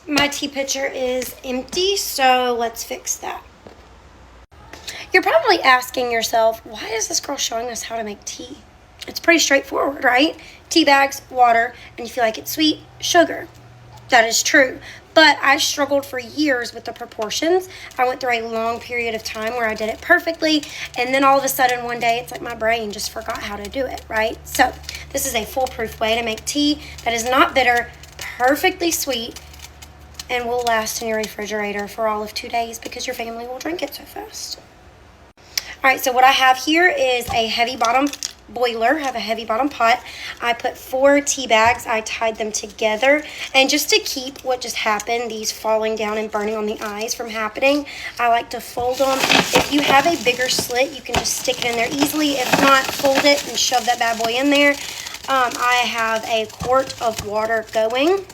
My tea pitcher is empty, so let's fix that. You're probably asking yourself, why is this girl showing us how to make tea? It's pretty straightforward, right? Tea bags, water, and if you like it sweet, sugar. That is true. But I struggled for years with the proportions. I went through a long period of time where I did it perfectly, and then all of a sudden one day it's like my brain just forgot how to do it, right? So this is a foolproof way to make tea that is not bitter, perfectly sweet, and will last in your refrigerator for all of 2 days because your family will drink it so fast. All right, so what I have here is a heavy bottom boiler. I have a heavy bottom pot. I put 4 tea bags. I tied them together. And just to keep what just happened, these falling down and burning on the eyes from happening, I like to fold them. If you have a bigger slit, you can just stick it in there easily. If not, fold it and shove that bad boy in there. I have a quart of water going.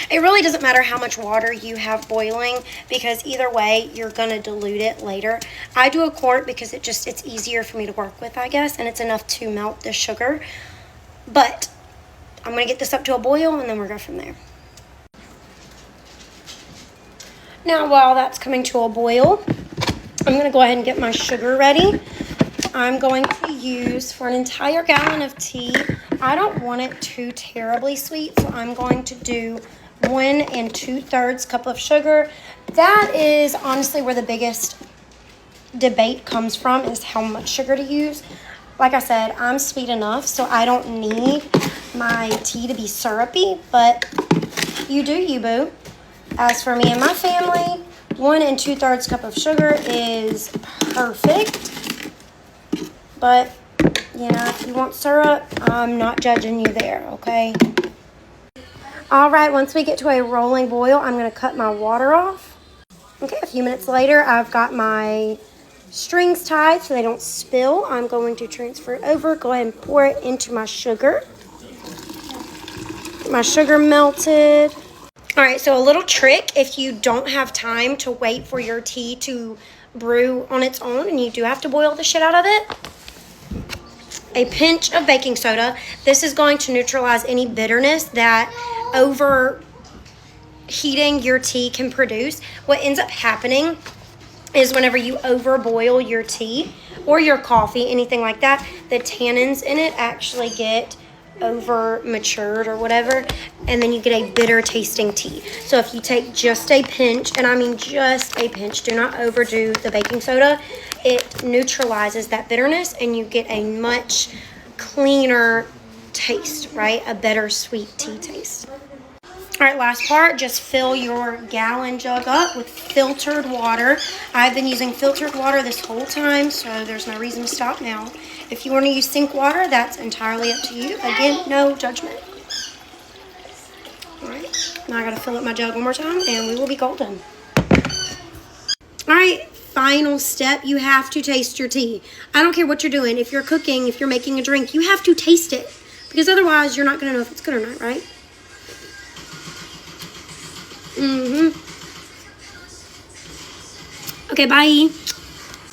It really doesn't matter how much water you have boiling because either way, you're going to dilute it later. I do a quart because it's easier for me to work with, I guess, and it's enough to melt the sugar. But I'm going to get this up to a boil and then we'll go from there. Now, while that's coming to a boil, I'm going to go ahead and get my sugar ready. I'm going to use, for an entire gallon of tea, I don't want it too terribly sweet, so I'm going to do 1 2/3 cup of sugar. That is honestly where the biggest debate comes from, is how much sugar to use. Like I said, I'm sweet enough, so I don't need my tea to be syrupy, but you do you, boo. As for me and my family, 1 2/3 cup of sugar is perfect. But, you know, if you want syrup, I'm not judging you there, okay? All right, once we get to a rolling boil, I'm going to cut my water off. Okay, a few minutes later, I've got my strings tied so they don't spill. I'm going to transfer it over, go ahead and pour it into my sugar. Get my sugar melted. All right, so a little trick, if you don't have time to wait for your tea to brew on its own and you do have to boil the shit out of it, a pinch of baking soda. This is going to neutralize any bitterness that overheating your tea can produce. What ends up happening is whenever you overboil your tea or your coffee, anything like that, the tannins in it actually get over matured or whatever, and then you get a bitter tasting tea. So if you take just a pinch, and I mean just a pinch, do not overdo the baking soda, it neutralizes that bitterness and you get a much cleaner taste, right? A better sweet tea taste. All right, last part, just fill your gallon jug up with filtered water. I've been using filtered water this whole time, so there's no reason to stop now. If you want to use sink water, that's entirely up to you. Again, no judgment. All right, now I gotta fill up my jug one more time and we will be golden. All right, final step, you have to taste your tea. I don't care what you're doing. If you're cooking, if you're making a drink, you have to taste it because otherwise you're not gonna know if it's good or not, right? Okay, bye.